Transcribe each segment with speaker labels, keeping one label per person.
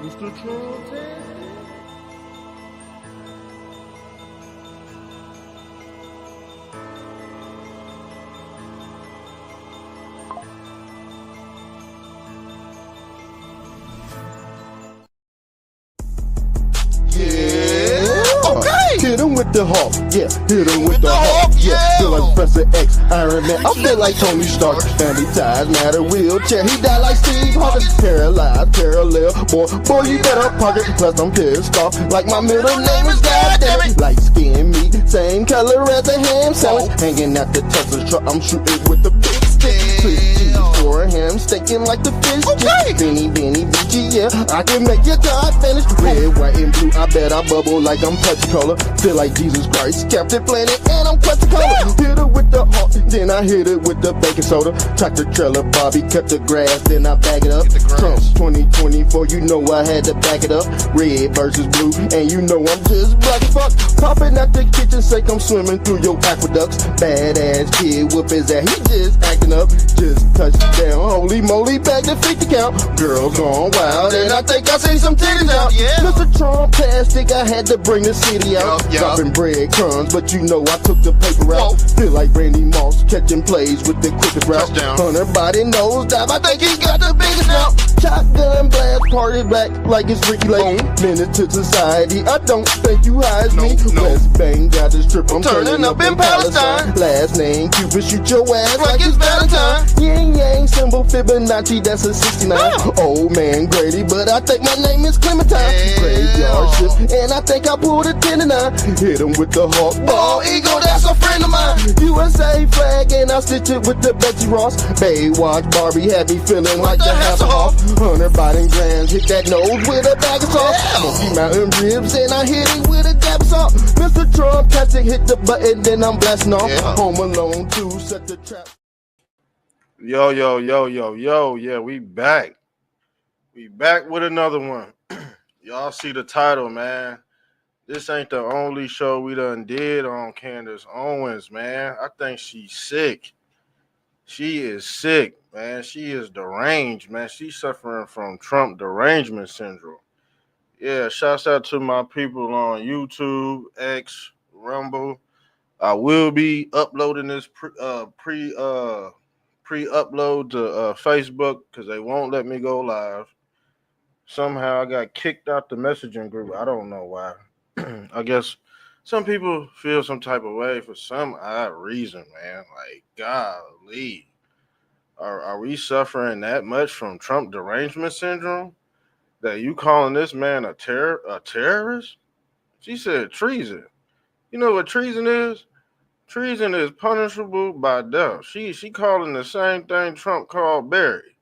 Speaker 1: Mr. Trump.
Speaker 2: Hit him with the Hulk, yeah. Hit him with the Hulk, yeah. Feel like Professor X, Iron Man. I feel like Tony Stark. Family ties, matter wheelchair. He died like Steve Harvey. Paralyzed, parallel. Boy, you better park it. Plus I'm pissed off. Like my middle name is goddamn it. Light skin me, same color as a ham sandwich. Hanging at the Tesla truck, I'm shooting with the big stick. 6 G's for him, staking like the fish. Benny, BG, yeah. I can make your God finish. Red, white, and blue. I bet I bubble like I'm Pepsi-Cola. Feel like Jesus Christ, Captain Planet, and I'm Quest-a-Cola. Hit it with the Hulk, then I hit it with the baking soda. Tractor trailer, Bobby, cut the grass, then I bag it up. Trump 2024, you know I had to back it up. Red versus blue, and you know I'm just black as fuck. Popping at the kitchen sink, I'm swimming through your aqueducts. Badass kid, whoop his ass, he just acting up. Just touched down, holy moly, back to 50 count. Girl gone wild, and I think I seen some titties out. Mr. Trump plastic, I had to bring the city out. Dropping breadcrumbs, but you know I took the paper out. Feel like Randy Moss catching plays with the quickest route. Hunter body nose dive, I think he got the biggest now. Shotgun blast, party back like it's Ricky Lake. Menace to society, I don't think you hide me. West Bank got the strip, I'm turning up in Palestine. Last name Cupid, shoot your ass like it's Valentine. Yin Yang symbol Fibonacci, that's a 69. Old man Grady, but I think my name is Clementine. Graveyard shift, and I think I pulled a 10 and 9. Hit him with the Hawk ball eagle, that's a friend of mine. USA flag, and I stitch it with the Betsy Ross. Baywatch Barbie had me feeling like the Hasselhoff. 100 Biden grams, hit that nose with a bag of sauce. Smoky Mountain ribs, and I hit it with a dab of salt. Mr. Trump, hit the button, then I'm blasting off. Home Alone 2, set the trap.
Speaker 1: Yo, yeah, we back. We back with another one. Y'all see the title, man. This ain't the only show we done did on Candace Owens, man. I think she's sick. She is sick, man. She is deranged, man. She's suffering from Trump derangement syndrome. Yeah, shouts out to my people on YouTube, X, Rumble. I will be uploading this pre-upload to Facebook because they won't let me go live. Somehow I got kicked out the messaging group. I don't know why. I guess some people feel some type of way for some odd reason, man. Like, golly. Are we suffering that much from Trump derangement syndrome? That you calling this man a terrorist? She said treason. You know what treason is? Treason is punishable by death. She calling the same thing Trump called Barry.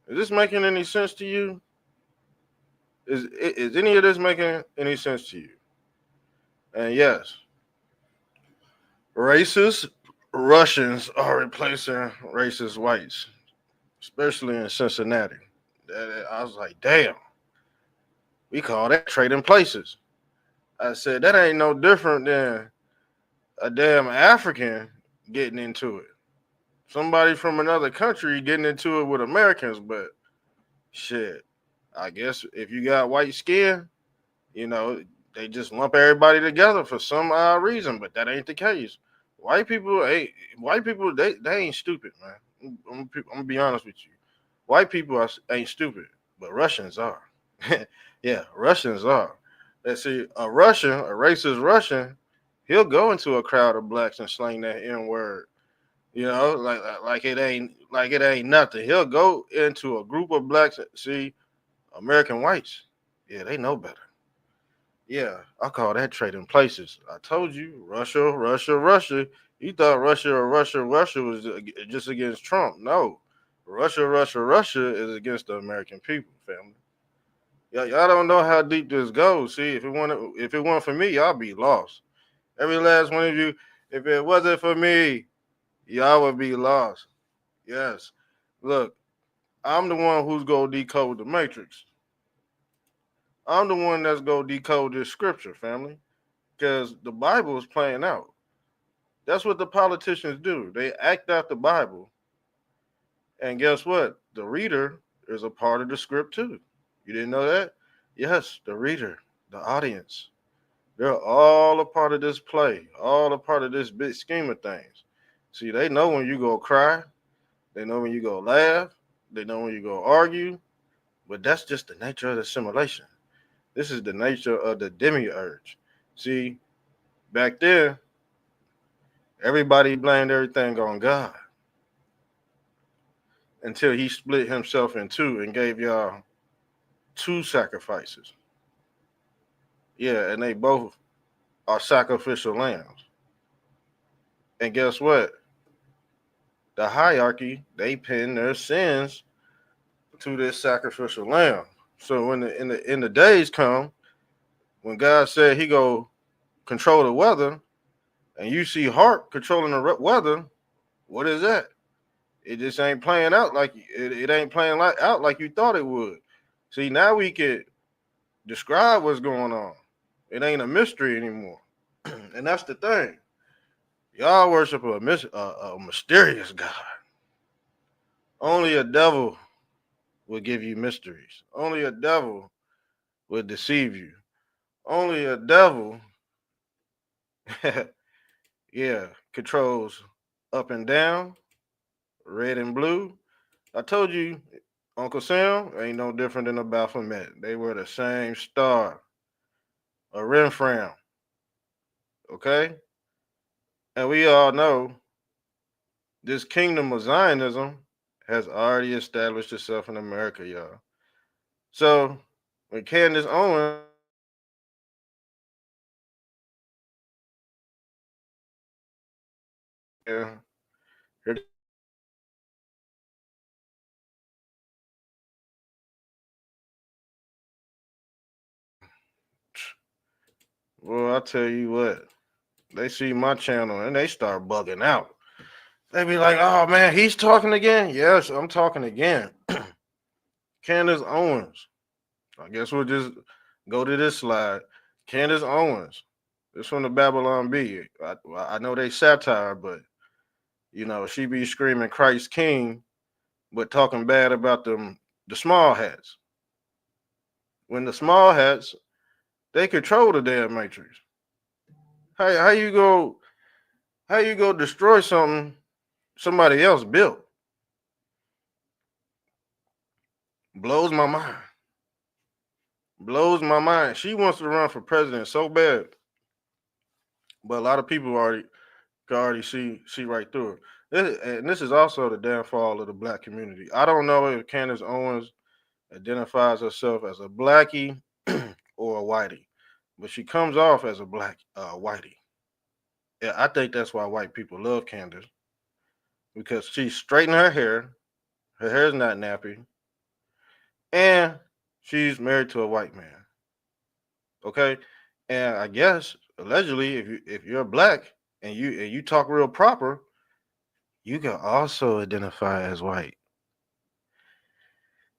Speaker 1: Is this making any sense to you? Is any of this making any sense to you? And yes, racist Russians are replacing racist whites, especially in Cincinnati. I was like, damn, we call that trading places. I said, that ain't no different than a damn African getting into it. Somebody from another country getting into it with Americans, but shit, I guess if you got white skin, you know, they just lump everybody together for some odd reason, but that ain't the case. White people, they ain't stupid, man. I'm gonna be honest with you. White people ain't stupid, but Russians are. Yeah, Russians are. Let's see, a racist Russian, he'll go into a crowd of blacks and slang that N word. You know, like it ain't nothing. He'll go into a group of blacks. See, American whites, yeah, they know better. Yeah, I call that trading places. I told you, Russia. You thought Russia was just against Trump. No, Russia is against the American people, family. Y'all don't know how deep this goes. See, if it weren't for me, y'all be lost. Every last one of you. If it wasn't for me, y'all would be lost. Yes. Look, I'm the one who's going to decode the matrix. I'm the one that's going to decode this scripture, family, because the Bible is playing out. That's what the politicians do. They act out the Bible. And guess what? The reader is a part of the script too. You didn't know that? Yes, the reader, the audience. They're all a part of this play, all a part of this big scheme of things. See, they know when you go cry, they know when you go laugh, they know when you go argue, but that's just the nature of the simulation. This is the nature of the demiurge. See, back then, everybody blamed everything on God until he split himself in two and gave y'all two sacrifices. Yeah, and they both are sacrificial lambs. And guess what? The hierarchy, they pin their sins to this sacrificial lamb. So when the days come when God said he go control the weather, and you see heart controlling the weather, what is that? It just ain't playing out like it ain't playing out like you thought it would. See, now we could describe what's going on. It ain't a mystery anymore, and that's the thing. Y'all worship a mysterious God. Only a devil will give you mysteries. Only a devil will deceive you. Only a devil, yeah, controls up and down, red and blue. I told you, Uncle Sam ain't no different than a Baphomet. They were the same star, a Renfram, okay? And we all know this kingdom of Zionism has already established itself in America, y'all. So when Candace Owens, yeah, well, I tell you what, they see my channel and they start bugging out. They be like, "Oh man, he's talking again." Yes, I'm talking again. Candace Owens. I guess we'll just go to this slide. Candace Owens. It's from the Babylon Bee. I know they satire, but she be screaming Christ King, but talking bad about the small hats. When the small hats, they control the damn matrix. How you go destroy something somebody else built? Blows my mind. Blows my mind. She wants to run for president so bad, but a lot of people can already see right through it. And this is also the downfall of the black community. I don't know if Candace Owens identifies herself as a blackie or a whitey, but she comes off as a black whitey. Yeah, I think that's why white people love Candace, because she straightened her hair's not nappy, and she's married to a white man. Okay, and I guess allegedly, if you're black and you talk real proper, you can also identify as white.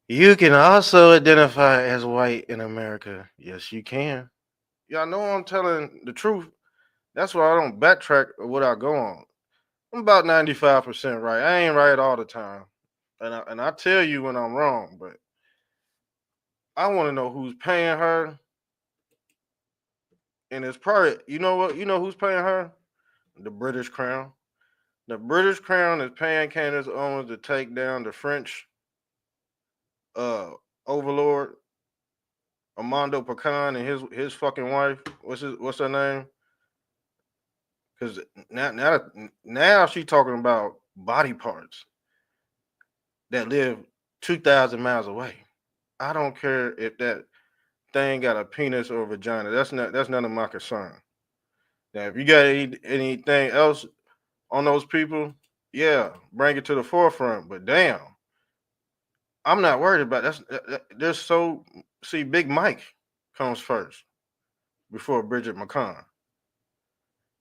Speaker 1: You can also identify as white in America. Yes, you can. Y'all know I'm telling the truth. That's why I don't backtrack or what I go on. I'm about 95% right. I ain't right all the time. And I tell you when I'm wrong, but I want to know who's paying her. And it's probably, you know what? You know who's paying her? The British Crown. The British Crown is paying Candace Owens to take down the French uh overlord Armando Pecan and his fucking wife. What's her name? Because now she's talking about body parts that live 2,000 miles away. I don't care if that thing got a penis or a vagina. That's none of my concern. Now, if you got anything else on those people, yeah, bring it to the forefront. But damn, I'm not worried about there's so see, Big Mike comes first before Bridget McCon.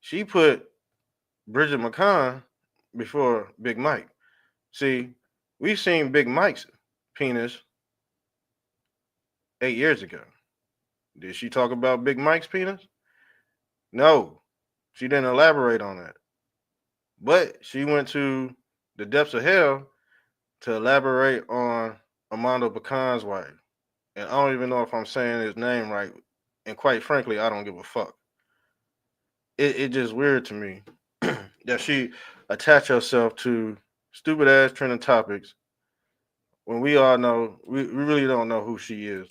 Speaker 1: She put Bridget McCon before Big Mike. See, we've seen Big Mike's penis 8 years ago. Did she talk about Big Mike's penis? No, she didn't elaborate on that. But she went to the depths of hell to elaborate on Armando Pecan's wife. and I don't even know if I'm saying his name right. And quite frankly, I don't give a fuck. It just weird to me that she attach herself to stupid ass trending topics when we all know we really don't know who she is.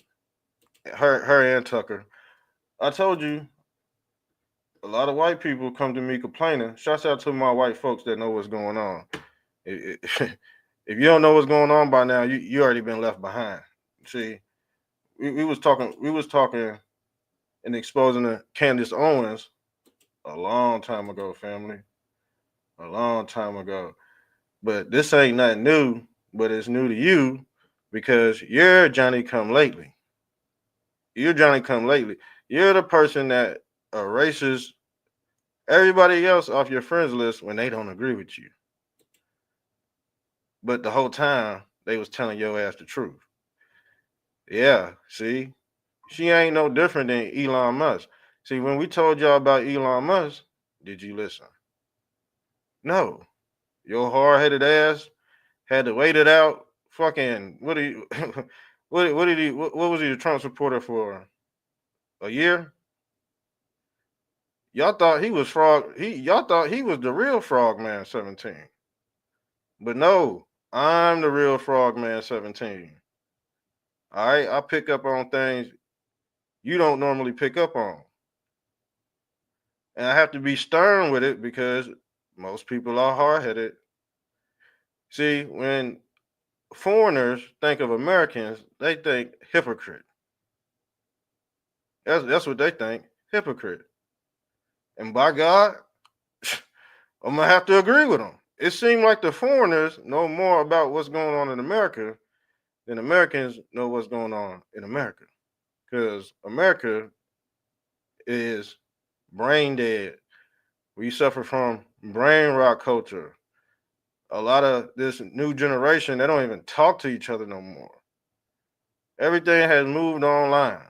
Speaker 1: Her and Tucker. I told you a lot of white people come to me complaining. Shouts out to my white folks that know what's going on. If you don't know what's going on by now, you already been left behind. See, we was talking and exposing the Candace Owens a long time ago, family. A long time ago. But this ain't nothing new, but it's new to you because you're Johnny come lately. You're Johnny come lately. You're the person that erases everybody else off your friends list when they don't agree with you. But the whole time they was telling your ass the truth. Yeah, see, she ain't no different than Elon Musk. See, when we told y'all about Elon Musk, did you listen? No. Your hard headed ass had to wait it out. Fucking what do you what did he what was he a Trump supporter for a year? Y'all thought he was frog y'all thought he was the real frogman 17. But no, I'm the real frogman 17. All right, I pick up on things you don't normally pick up on. And I have to be stern with it because most people are hard headed. See, when foreigners think of Americans, they think hypocrite. That's what they think, hypocrite. And by God, I'm gonna have to agree with them. It seems like the foreigners know more about what's going on in America than Americans know what's going on in America. Because America is brain dead. We suffer from brain rot culture. A lot of this new generation, they don't even talk to each other no more. Everything has moved online.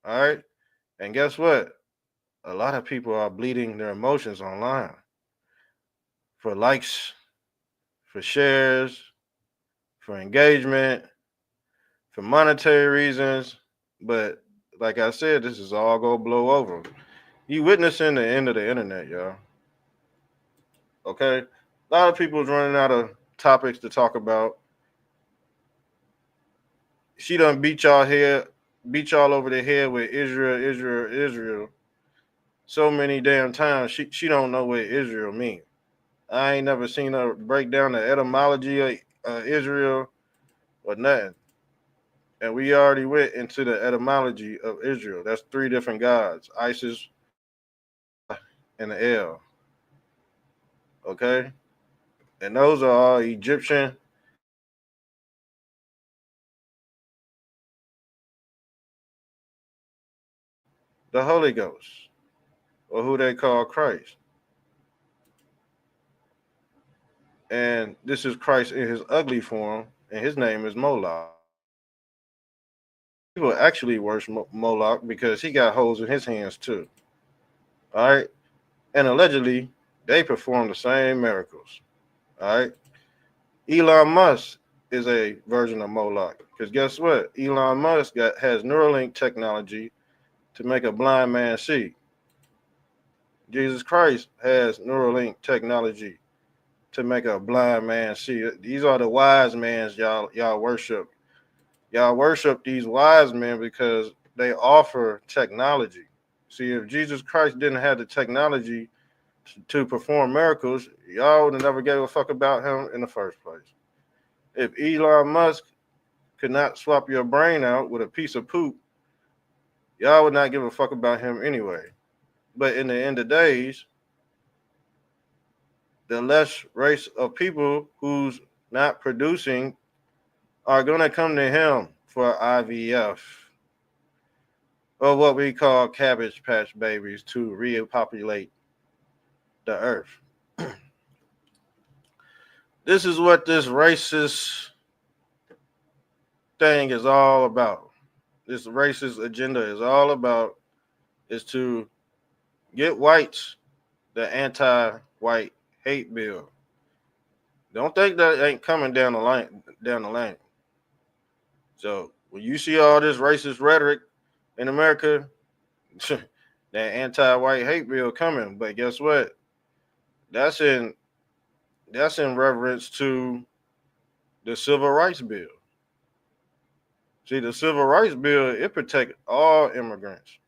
Speaker 1: All right. And guess what? A lot of people are bleeding their emotions online for likes, for shares, for engagement, for monetary reasons. But like I said, this is all gonna blow over. You witnessing the end of the internet, y'all. Okay? A lot of people's running out of topics to talk about. She done beat y'all over the head with Israel, Israel, Israel so many damn times. She don't know what Israel means. I ain't never seen her break down the etymology of Israel or nothing. And we already went into the etymology of Israel. That's three different gods: Isis, and the El. Okay, and those are all Egyptian. The Holy Ghost, or who they call Christ, and this is Christ in his ugly form, and his name is Moloch. People actually worship Moloch because he got holes in his hands too. All right, and allegedly they perform the same miracles. All right, Elon Musk is a version of Moloch because guess what? Elon Musk has Neuralink technology to make a blind man see. Jesus Christ has Neuralink technology to make a blind man see. These are the wise men y'all worship. Y'all worship these wise men because they offer technology. See, if Jesus Christ didn't have the technology to perform miracles, y'all would have never gave a fuck about him in the first place. If Elon Musk could not swap your brain out with a piece of poop, y'all would not give a fuck about him anyway. But in the end of days, the less race of people who's not producing are going to come to him for IVF or what we call cabbage patch babies to repopulate the earth. This is what this racist thing is all about. This racist agenda is all about is to get whites the anti-white hate bill. Don't think that ain't coming down the line. So when you see all this racist rhetoric in America, that anti-white hate bill coming. But guess what? That's in reverence to the civil rights bill. See, the civil rights bill, it protects all immigrants.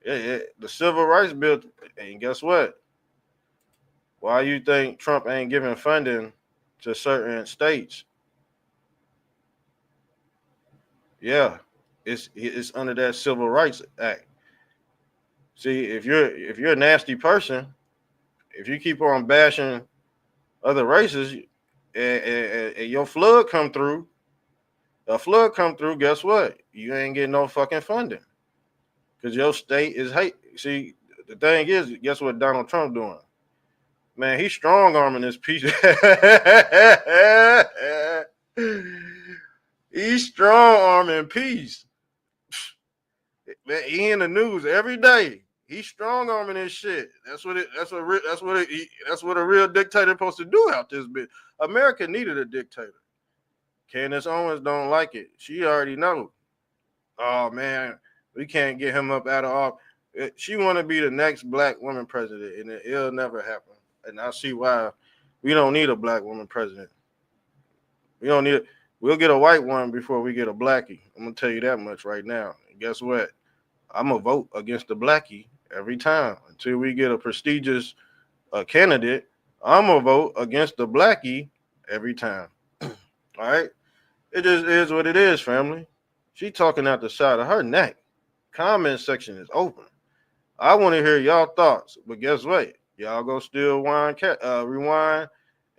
Speaker 1: The civil rights bill, and guess what? Why you think Trump ain't giving funding to certain states? Yeah, it's under that Civil Rights Act. See, if you're a nasty person, if you keep on bashing other races, and your flood come through, guess what? You ain't getting no fucking funding because your state is hate. See, the thing is, guess what Donald Trump doing? Man, he's strong arming this piece. He's strong arming peace. Man, he in the news every day. He's strong arming this shit. That's what a real dictator supposed to do out this bit. America needed a dictator. Candace Owens don't like it. She already know. Oh man, we can't get him up out of office. She want to be the next black woman president, and it'll never happen. And I see why. We don't need a black woman president. We don't need it. We'll get a white one before we get a blackie. I'm gonna tell you that much right now. And guess what? I'm gonna vote against the blackie every time until we get a prestigious candidate. I'm gonna vote against the blackie every time. All right. It just is what it is, family. She talking out the side of her neck. Comment section is open. I want to hear y'all thoughts, but guess what? Y'all go still rewind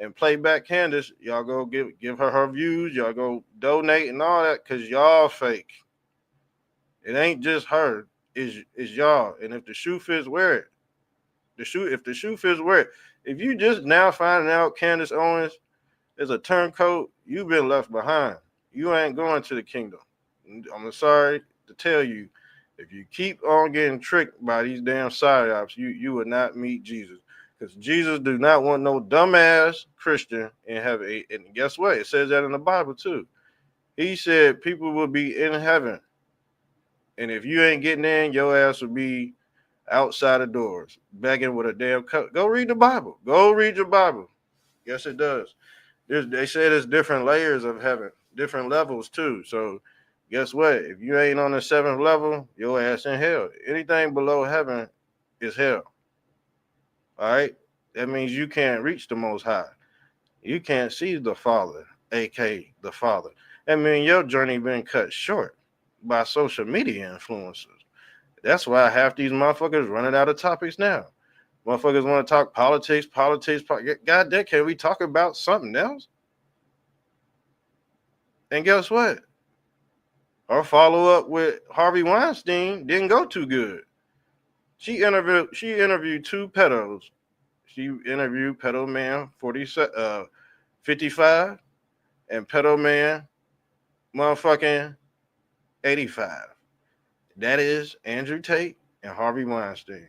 Speaker 1: and play back Candace. Y'all go give her views. Y'all go donate and all that because y'all fake. It ain't just her. It's y'all. And if the shoe fits, wear it. If the shoe fits, wear it. If you just now finding out Candace Owens is a turncoat, you've been left behind. You ain't going to the kingdom. I'm sorry to tell you, if you keep on getting tricked by these damn psyops, you will not meet Jesus. Because Jesus do not want no dumbass Christian in heaven. And guess what? It says that in the Bible too. He said people will be in heaven. And if you ain't getting in, your ass will be outside the doors, begging with a damn cup. Go read the Bible. Go read your Bible. Yes, it does. They say there's different layers of heaven, different levels too. So guess what? If you ain't on the 7th level, your ass in hell. Anything below heaven is hell. All right? That means you can't reach the Most High. You can't see the Father, aka the Father. That means your journey been cut short by social media influencers. That's why half these motherfuckers running out of topics now. Motherfuckers want to talk politics. God damn, can we talk about something else? And guess what? Her follow-up with Harvey Weinstein didn't go too good. She interviewed two pedos. She interviewed pedo man 55 and pedo man motherfucking 85. That is Andrew Tate and Harvey Weinstein.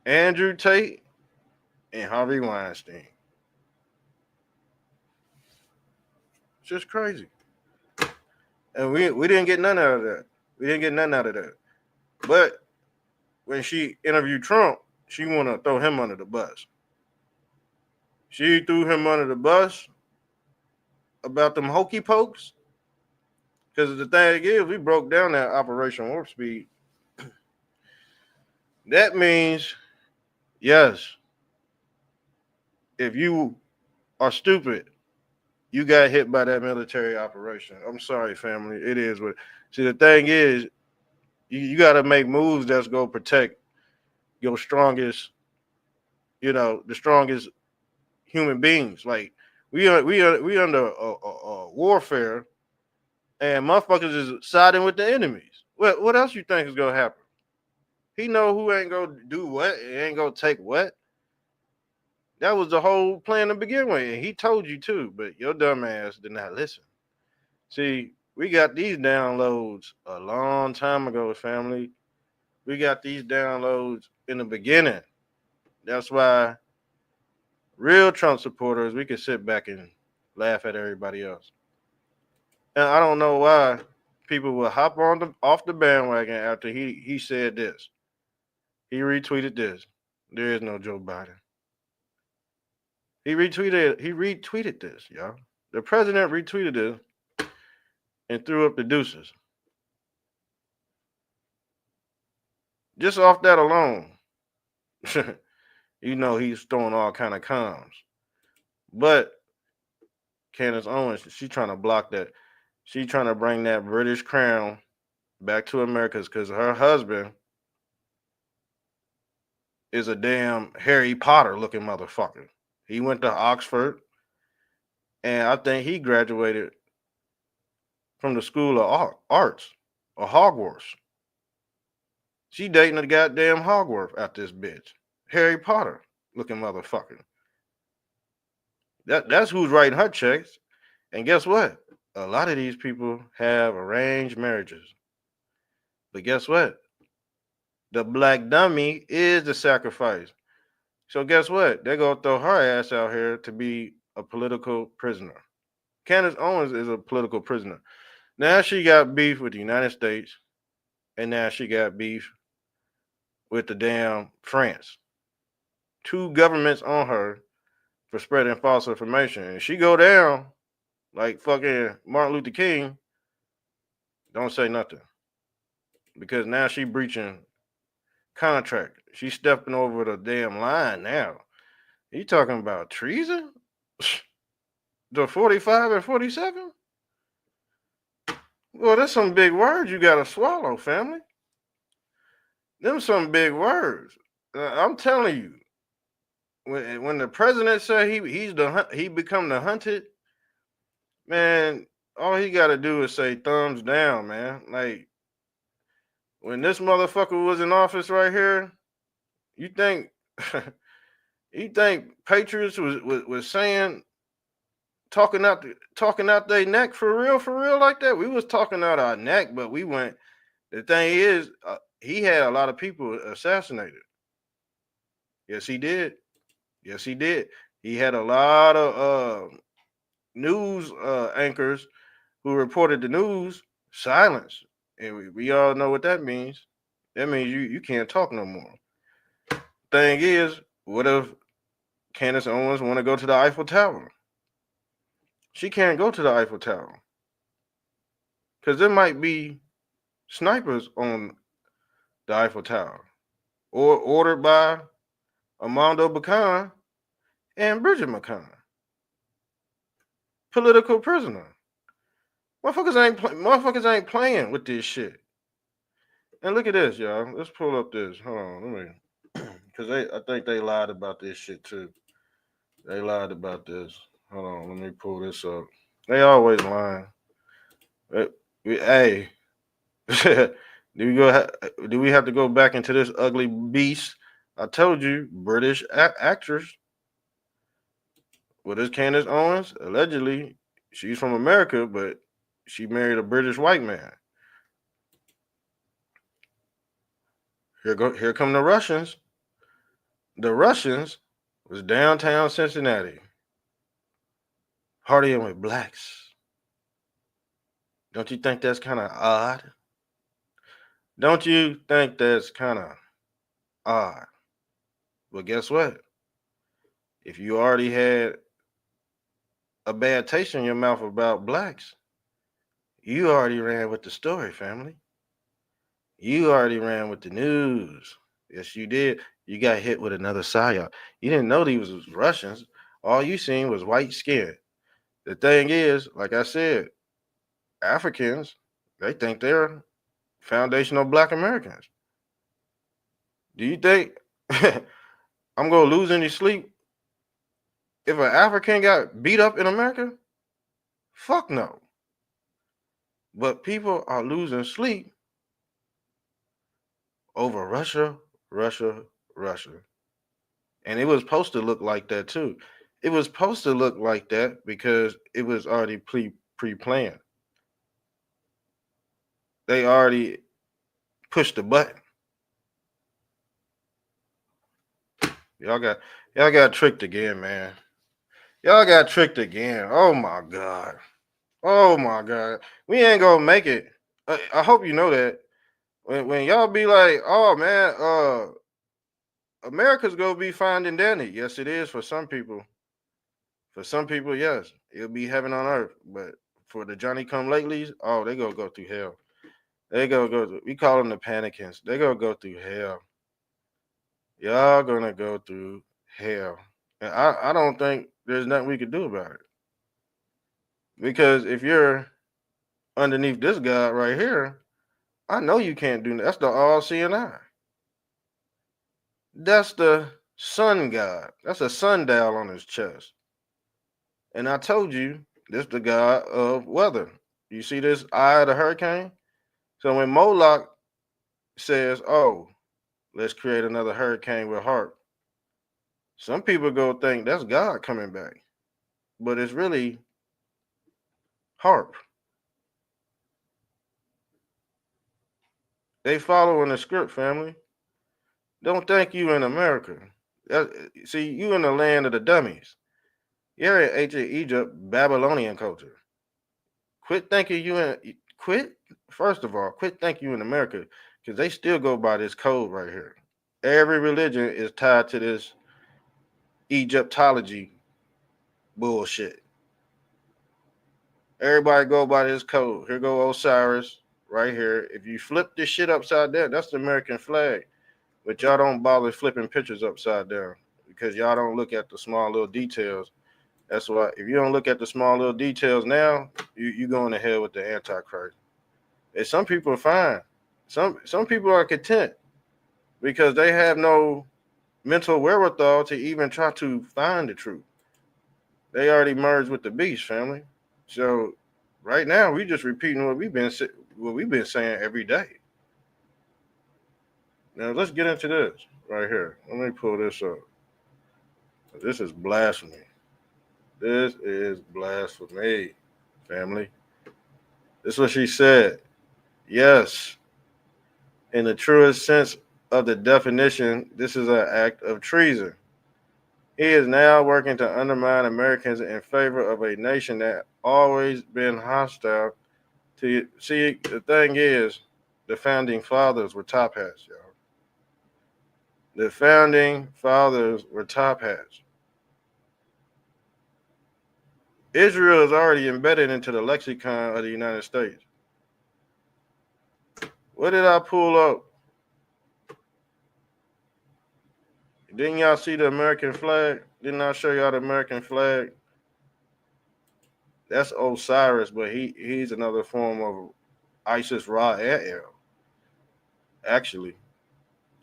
Speaker 1: Andrew Tate and Harvey Weinstein. It's just crazy. And we didn't get none out of that. We didn't get nothing out of that. But when she interviewed Trump, she want to throw him under the bus. She threw him under the bus about them hokey pokes. Because the thing is, we broke down that Operation Warp Speed. That means, yes, if you are stupid, you got hit by that military operation. I'm sorry, family. It is what. See, the thing is, you got to make moves that's going to protect your strongest, the strongest human beings. Like we under warfare, and motherfuckers is siding with the enemies. What else you think is gonna happen? He know who ain't gonna do what, ain't gonna take what. That was the whole plan to begin with, and he told you too, but your dumb ass did not listen. See, we got these downloads a long time ago, family. We got these downloads in the beginning. That's why real Trump supporters, we can sit back and laugh at everybody else. And I don't know why people will hop on off the bandwagon after he said this. He retweeted this. There is no Joe Biden. He retweeted this, y'all. The president retweeted this and threw up the deuces. Just off that alone, you know he's throwing all kind of cons. But Candace Owens, she's trying to block that. She's trying to bring that British crown back to America because her husband is a damn Harry Potter looking motherfucker. He went to Oxford, and I think he graduated from the School of Arts or Hogwarts. She dating a goddamn Hogwarts after this bitch. Harry Potter looking motherfucker. That's who's writing her checks. And guess what? A lot of these people have arranged marriages. But guess what? The black dummy is the sacrifice. So guess what? They're gonna throw her ass out here to be a political prisoner. Candace Owens is a political prisoner. Now she got beef with the United States, and now she got beef with the damn France. Two governments on her for spreading false information. And she go down like fucking Martin Luther King. Don't say nothing. Because now she breaching contract. She's stepping over the damn line now. You talking about treason? The 45 and 47? Well, that's some big words you gotta swallow, family. Them some big words. I'm telling you, when the president said he become the hunted, man, all he gotta do is say thumbs down, man. Like when this motherfucker was in office right here, you think Patriots was saying talking out their neck for real like that? We was talking out our neck, but we went. The thing is, he had a lot of people assassinated. Yes, he did. Yes, he did. He had a lot of news anchors who reported the news silenced, and we all know what that means. That means you can't talk no more. Thing is, what if Candace Owens want to go to the Eiffel Tower? She can't go to the Eiffel Tower because there might be snipers on the Eiffel Tower, or ordered by Armando Bacon and Bridget McCann. Political prisoner. Motherfuckers ain't playing with this shit. And look at this, y'all. Let's pull up this. Hold on, let me, because I think they lied about this shit too. They lied about this. Hold on, let me pull this up. They always lying. Hey, do we have to go back into this ugly beast? I told you, British actress. Well, this Candace Owens, allegedly, she's from America, but she married a British white man. Here come the Russians. The Russians was downtown Cincinnati, partying with blacks. Don't you think that's kind of odd? Don't you think that's kind of odd? But guess what? If you already had a bad taste in your mouth about blacks, you already ran with the story, family. You already ran with the news. Yes, you did. You got hit with another psyop. You didn't know these was Russians. All you seen was white skin. The thing is, like I said, Africans, they think they're foundational black Americans. Do you think I'm going to lose any sleep if an African got beat up in America? Fuck no. But people are losing sleep over Russia. And it was supposed to look like that too. It was supposed to look like that because it was already pre-planned. They already pushed the button. Y'all got tricked again, man. Y'all got tricked again. Oh my god. Oh my god. We ain't gonna make it. I hope you know that. When y'all be like, oh man, America's gonna be finding Danny. Yes, it is for some people. For some people, yes, it'll be heaven on earth. But for the Johnny come latelys, oh, they gonna go through hell. They gonna go through. We call them the panicans. They gonna go through hell. Y'all gonna go through hell. And I don't think there's nothing we could do about it. Because if you're underneath this God right here, I know you can't do that. That's the all seeing eye. That's the sun God. That's a sundial on his chest. And I told you, this the God of weather. You see this eye of the hurricane? So when Moloch says, oh, let's create another hurricane with harp, some people go think that's God coming back. But it's really harp. They following the script, family. Don't think you in America. See, you in the land of the dummies. You're in ancient Egypt, Babylonian culture. Quit thinking you in. Quit. First of all, quit thinking you in America, because they still go by this code right here. Every religion is tied to this Egyptology bullshit. Everybody go by this code. Here go Osiris right here. If you flip this shit upside down, that's the American flag. But y'all don't bother flipping pictures upside down because y'all don't look at the small little details. That's why if you don't look at the small little details now, you going to hell with the Antichrist. And some people are fine. Some people are content because they have no mental wherewithal to even try to find the truth. They already merged with the beast, family. So right now we just repeating what we've been saying every day. Now let's get into this right here. Let me pull this up. This is blasphemy. This is blasphemy, family. This is what she said. Yes, in the truest sense of the definition, this is an act of treason. He is now working to undermine Americans in favor of a nation that always been hostile to you. See, the thing is, the founding fathers were top hats, y'all. The founding fathers were top hats. Israel is already embedded into the lexicon of the United States. What did I pull up? Didn't y'all see the American flag? Didn't I show y'all the American flag? That's Osiris, but he's another form of Isis, Ra, and El, actually,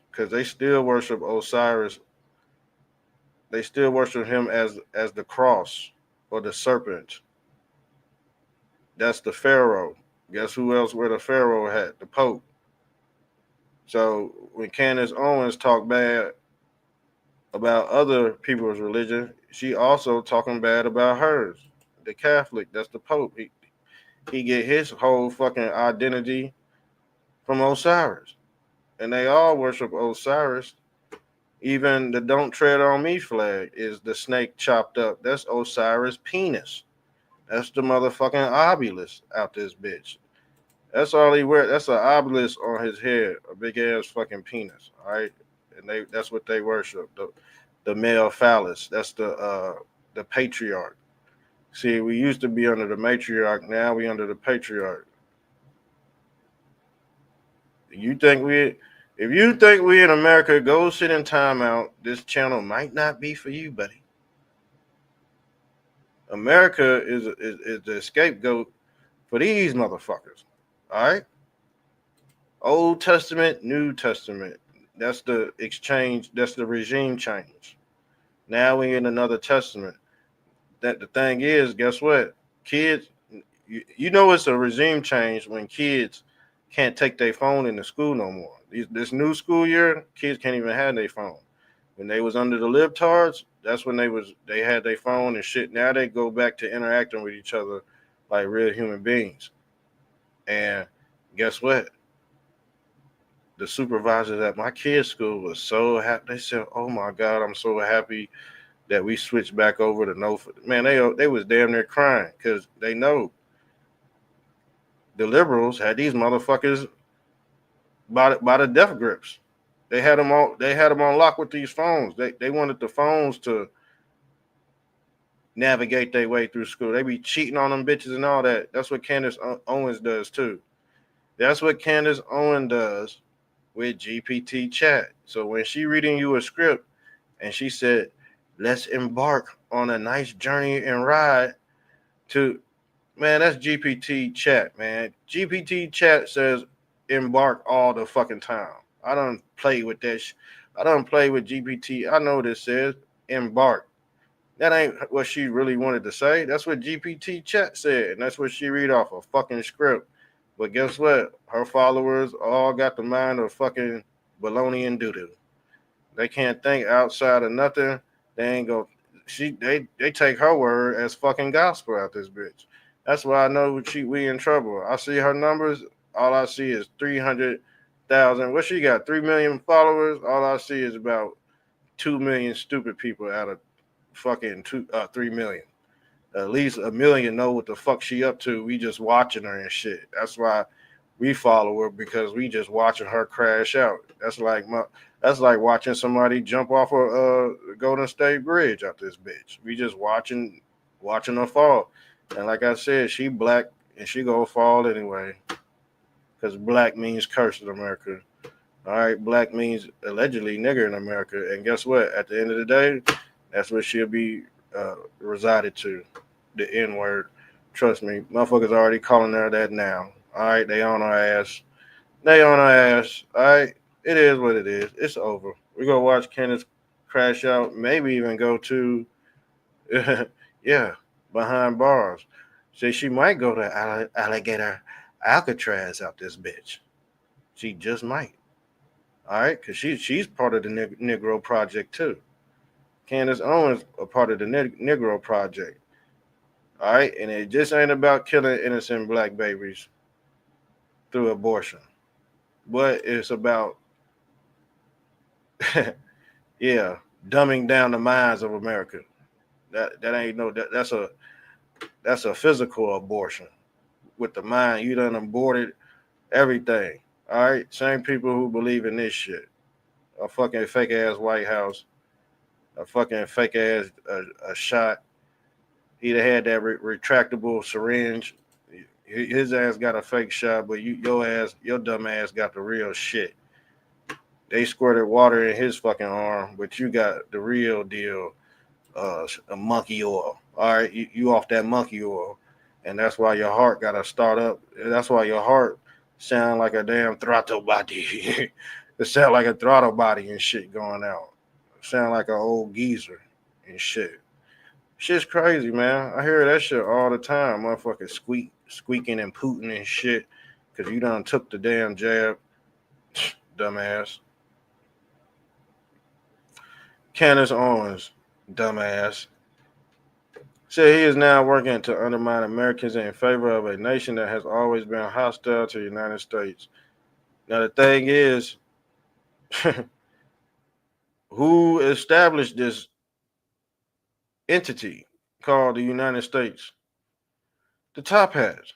Speaker 1: because they still worship Osiris. They still worship him as the cross or the serpent. That's the Pharaoh. Guess who else wear the Pharaoh hat? The Pope. So when Candace Owens talked bad about other people's religion, she also talking bad about hers. The Catholic, that's the Pope. He get his whole fucking identity from Osiris. And they all worship Osiris. Even the Don't Tread on Me flag is the snake chopped up. That's Osiris' penis. That's the motherfucking obelisk out this bitch. That's all he wears. That's an obelisk on his head, a big ass fucking penis. All right, and that's what they worship. The male phallus. That's the patriarch. See, we used to be under the matriarch. Now we under the patriarch. You think we? If you think we in America, go sit in timeout. This channel might not be for you, buddy. America is the scapegoat for these motherfuckers. All right. Old Testament, New Testament. That's the exchange. That's the regime change. Now we in another testament. That the thing is, guess what? Kids, you know it's a regime change when kids can't take their phone into school no more. This new school year, kids can't even have their phone. When they was under the libtards, that's when they had their phone and shit. Now they go back to interacting with each other like real human beings. And guess what? The supervisors at my kids' school was so happy. They said, "Oh my God, I'm so happy. that we switched back over to no. Man, they was damn near crying because they know the liberals had these motherfuckers by the death grips. They had them on. They had them on lock with these phones. They wanted the phones to navigate their way through school. They be cheating on them bitches and all that. That's what Candace Owens does too. That's what Candace Owens does with GPT chat. So when she reading you a script and she said, "Let's embark on a nice journey and ride to," man, that's GPT chat, man. GPT chat says embark all the fucking time. I don't play with that. I don't play with GPT. I know what it says embark. That ain't what she really wanted to say. That's what GPT chat said, and that's what she read off a fucking script. But guess what? Her followers all got the mind of fucking baloney and doo doo. They can't think outside of nothing. They ain't go. They take her word as fucking gospel out this bitch. That's why I know we in trouble. I see her numbers. All I see is 300,000. What she got? 3 million followers. All I see is about 2 million stupid people out of fucking 3 million. At least a million know what the fuck she up to. We just watching her and shit. That's why we follow her because we just watching her crash out. That's like watching somebody jump off a Golden State Bridge out this bitch. We just watching her fall. And like I said, she black and she gonna fall anyway. Because black means curse in America. All right, black means allegedly nigger in America. And guess what? At the end of the day, that's what she'll be resided to. The N word. Trust me, motherfuckers already calling her that now. All right, they on her ass. They on her ass. All right, it is what it is. It's over. We're gonna watch Candace crash out. Maybe even go to, yeah, behind bars. See, she might go to alligator Alcatraz out this bitch. She just might. All right, because she's part of the Negro Project too. Candace Owens a part of the Negro Project. All right, and it just ain't about killing innocent black babies through abortion, but it's about, yeah, dumbing down the minds of America. That ain't no that's a physical abortion with the mind. You done aborted everything. All right, same people who believe in this shit. A fucking fake ass White House, a fucking fake ass a shot. He'd have had that retractable syringe. His ass got a fake shot, but your dumb ass got the real shit. They squirted water in his fucking arm, but you got the real deal, a monkey oil. All right, you off that monkey oil, and that's why your heart got to start up. That's why your heart sound like a damn throttle body. It sound like a throttle body and shit going out. It sound like an old geezer and shit. Shit's crazy, man. I hear that shit all the time. Motherfuckers squeaking and pooting and shit because you done took the damn jab. Dumbass. Candace Owens, dumbass, said he is now working to undermine Americans in favor of a nation that has always been hostile to the United States. Now, the thing is, who established this entity called the United States? The top hats.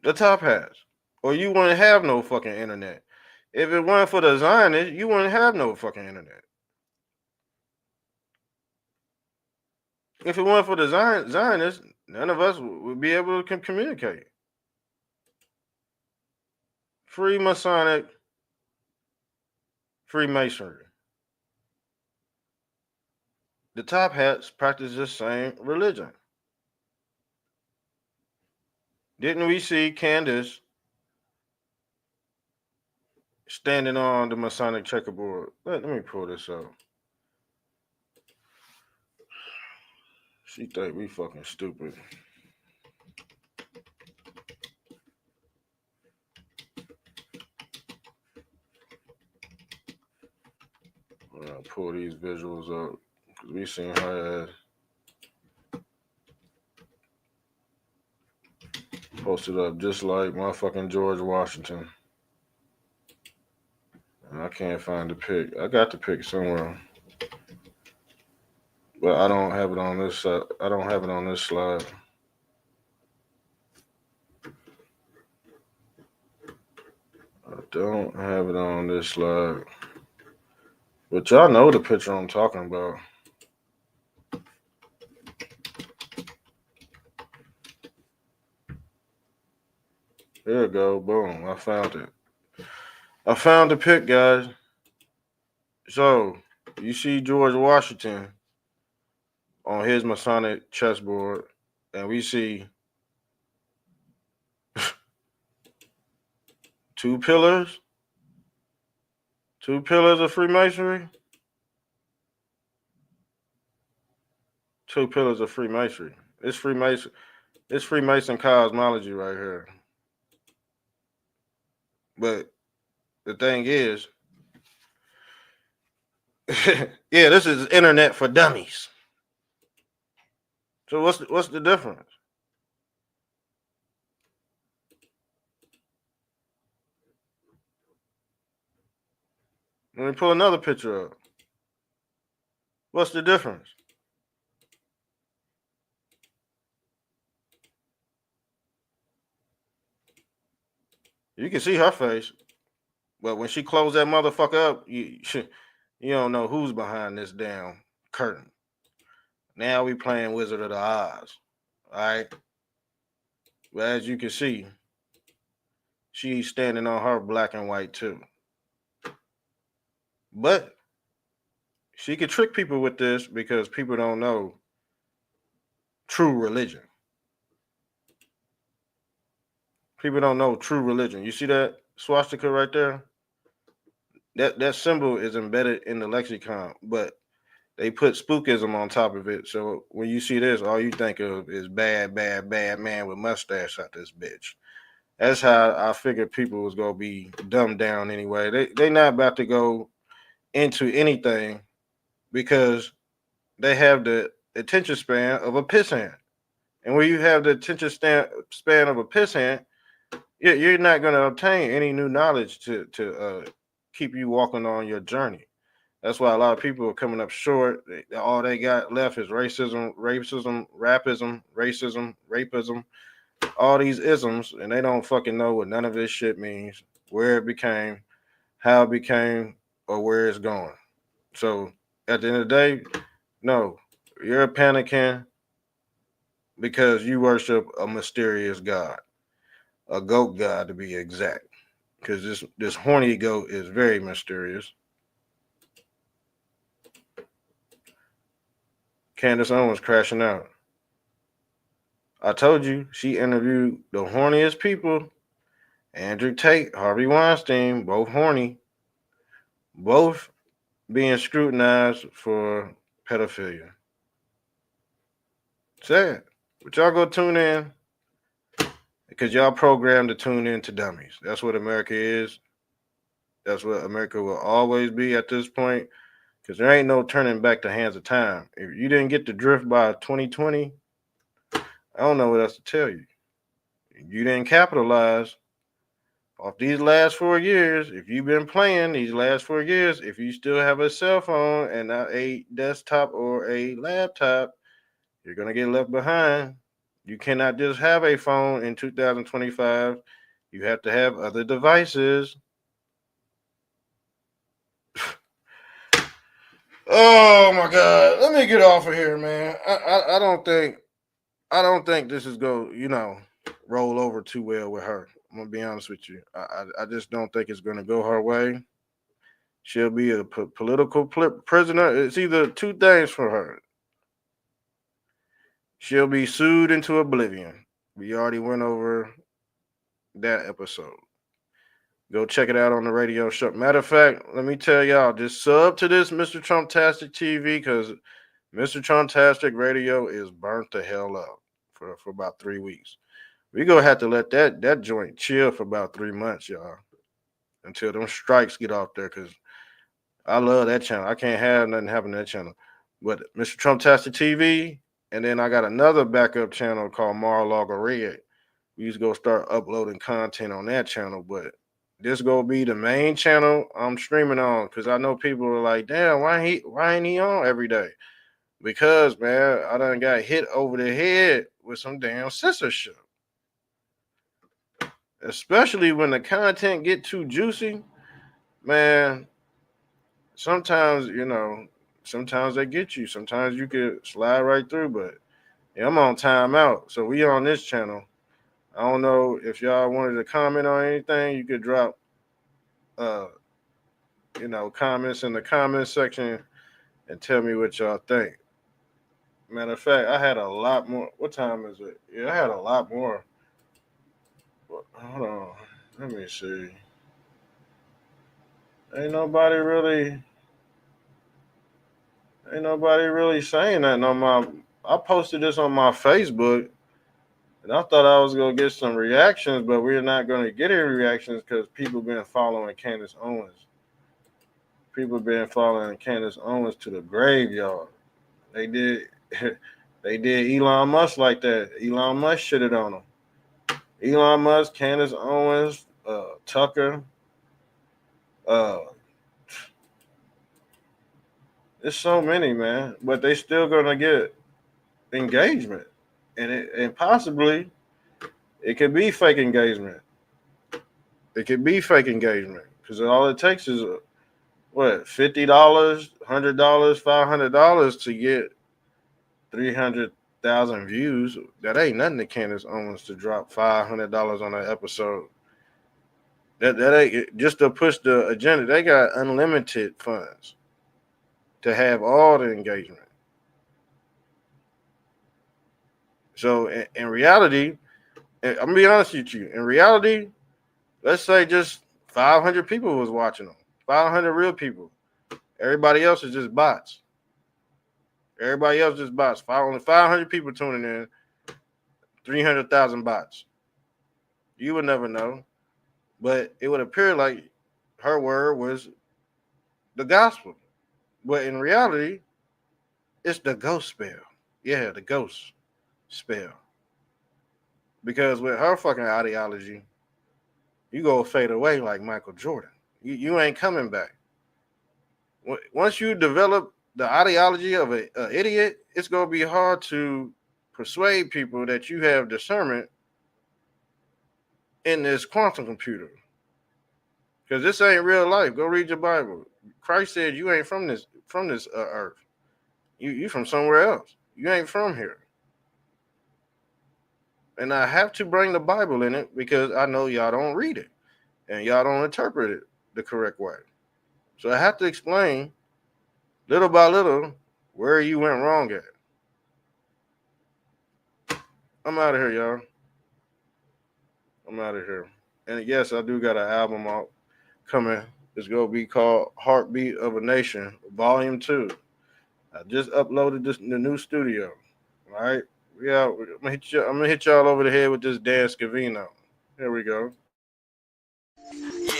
Speaker 1: The top hats. Or you wouldn't have no fucking internet. If it weren't for the Zionists, you wouldn't have no fucking internet. If it weren't for the Zionists, none of us would be able to communicate. Free Masonic, Freemasonry. The top hats practice the same religion. Didn't we see Candace standing on the Masonic checkerboard? Let me pull this up. She think we fucking stupid. I'll pull these visuals up because we seen her ass posted up just like motherfucking George Washington. And I can't find the pic. I got the pic somewhere. Well, I don't have it on this. I don't have it on this slide. I don't have it on this slide. But y'all know the picture I'm talking about. There we go. Boom. I found it. I found the pic, guys. So, you see George Washington on his Masonic chessboard, and we see two pillars of Freemasonry. Two pillars of Freemasonry. It's Freemason cosmology right here. But the thing is, yeah, this is internet for dummies. So what's the difference? Let me pull another picture up. What's the difference? You can see her face, but when she closed that motherfucker up, you don't know who's behind this damn curtain. Now we playing Wizard of the Oz, all right? But as you can see, she's standing on her black and white too. But she could trick people with this because people don't know true religion. People don't know true religion. You see that swastika right there? That symbol is embedded in the lexicon, but they put spookism on top of it. So when you see this, all you think of is bad man with mustache out this bitch. That's how I figured people was gonna be dumbed down anyway. They not about to go into anything because they have the attention span of a pissant. And when you have the attention span of a pissant, you're not going to obtain any new knowledge to keep you walking on your journey. That's why a lot of people are coming up short. All they got left is racism, rapism, all these isms, and they don't fucking know what none of this shit means, where it became, how it became, or where it's going. So at the end of the day, no, you're panicking because you worship a mysterious god, a goat god to be exact. Because this horny goat is very mysterious. Candace Owens crashing out. I told you she interviewed the horniest people. Andrew Tate, Harvey Weinstein, both horny, both being scrutinized for pedophilia. Sad. But y'all go tune in because y'all programmed to tune in to dummies. That's what America is. That's what America will always be at this point because there ain't no turning back the hands of time. If you didn't get the drift by 2020, I don't know what else to tell you. You didn't capitalize off these last 4 years. If you've been playing these last 4 years, if you still have a cell phone and not a desktop or a laptop, you're going to get left behind. You cannot just have a phone in 2025. You have to have other devices. Oh my God! Let me get off of here, man. I don't think this is roll over too well with her. I'm gonna be honest with you. I just don't think it's gonna go her way. She'll be a political prisoner. It's either two things for her. She'll be sued into oblivion. We already went over that episode. Go check it out on the radio show. Matter of fact, let me tell y'all, just sub to this Mr. Trumptastic TV because Mr. Trumptastic Radio is burnt the hell up for about 3 weeks. We're going to have to let that joint chill for about 3 months, y'all, until them strikes get off there because I love that channel. I can't have nothing happen to that channel. But Mr. Trumptastic TV, and then I got another backup channel called Mar-a-Lago Red. We used to go start uploading content on that channel, but this gonna be the main channel I'm streaming on because I know people are like, damn, why ain't he on every day? because, man, I done got hit over the head with some damn censorship. Especially when the content get too juicy, man. Sometimes, sometimes they get you. Sometimes you could slide right through, but yeah, I'm on timeout. So we on this channel. I don't know if y'all wanted to comment on anything. You could drop, comments in the comment section and tell me what y'all think. Matter of fact, I had a lot more. What time is it? Yeah, I had a lot more. Hold on. Let me see. Ain't nobody really saying that on my. I posted this on my Facebook, and I thought I was gonna get some reactions, but we're not gonna get any reactions because people been following Candace Owens. People been following Candace Owens to the graveyard. They did Elon Musk like that. Elon Musk shitted on him. Elon Musk, Candace Owens, Tucker. There's so many, man, but they still gonna get engagement, and possibly it could be fake engagement. It could be fake engagement because all it takes is $50, $100, $500 to get 300,000 views. That ain't nothing to Candace Owens to drop $500 on an episode. That ain't just to push the agenda. They got unlimited funds to have all the engagement. So in reality, I'm gonna be honest with you. In reality, let's say just 500 people was watching them. 500 real people. Everybody else is just bots. Everybody else just bots. Only 500 people tuning in. 300,000 bots. You would never know, but it would appear like her word was the gospel. But in reality, it's the ghost spell. Yeah, the ghost spell. Because with her fucking ideology, you go fade away like Michael Jordan. You ain't coming back. Once you develop the ideology of an idiot, it's going to be hard to persuade people that you have discernment in this quantum computer. Because this ain't real life. Go read your Bible. Christ said you ain't from this earth. You from somewhere else. You ain't from here. And I have to bring the Bible in it because I know y'all don't read it and y'all don't interpret it the correct way. So I have to explain little by little where you went wrong at. I'm out of here, y'all. I'm out of here. And yes, I do got an album out coming. It's going to be called Heartbeat of a Nation, Volume 2. I just uploaded the new studio. All right? Yeah, I'm gonna hit y'all over the head with this Dan Scavino. Here we go.
Speaker 3: Yeah,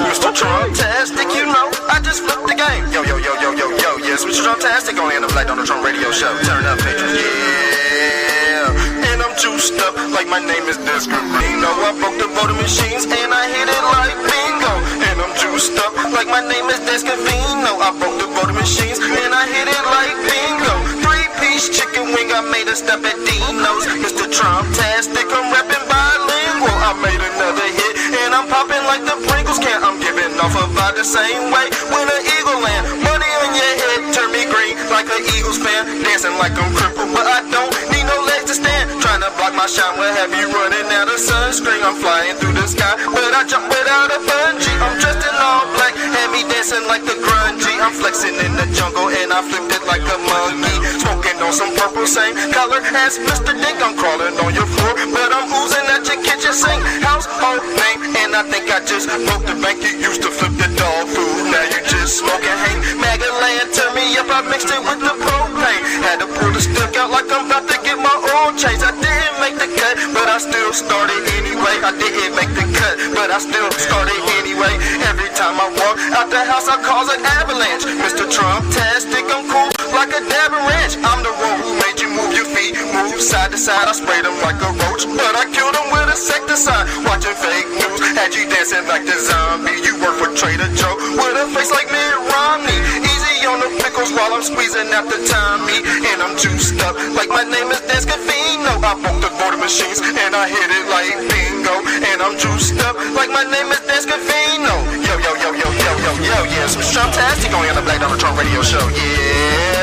Speaker 3: Mr. Trump-tastic, I just flipped the game. Yo, yes, Mr. Trump-tastic on the end of Black Donald Trump radio show. Turn up, patrons, yeah. And I'm juiced up like my name is Descarino. I broke the voting machines and I hit it like bingo. And I'm juiced up like my name is Descarino. I broke the voting machines and I hit it like bingo. Chicken wing, I made a step at Dino's. Mr. Trump-tastic, I'm rapping bilingual. I made another hit, and I'm popping like the Pringles can. I'm giving off about the same way when an eagle land. Money on your head, turn me green like an Eagles fan. Dancing like I'm crippled, but I don't need no legs to stand. Trying to block my shine, will have you running out of sunscreen. I'm flying through the sky, but I jump without a bungee. I'm dressed in all black, had me dancing like the grungy. I'm flexing in the jungle, and I flipped it like a monkey. Smoking on some purple, same color as Mr. Dink. I'm crawling on your floor, but I'm oozing at your kitchen sink. Household name, and I think I just broke the bank. You used to flip the dog food, now you just smoking hang. MAGA land, turn me up, I mixed it with the propane. Had to pull the stick out like I'm about to get my oil changed. I didn't make the cut, but I still started anyway. I didn't make the cut, but I still started anyway. Every time I walk out the house, I cause an avalanche. Mr. Trump-tastic, I'm cool like a dab ranch. I'm the one who made you move your feet, move side to side. I sprayed them like a roach, but I killed them with insecticide. Watching fake news, had you dancing like the zombie. You work for Trader Joe with a face like Mitt Romney. Easy on the pickles while I'm squeezing out the Tommy. And I'm juiced up like my name is Dan Scavino. I broke the voting machines and I hit it like bingo. And I'm juiced up like my name is Dan Scavino. Yo, yo, yo, yo, yo, yo, yo, yeah. Some Trump-tastic on the Black Donald Trump radio show, yeah.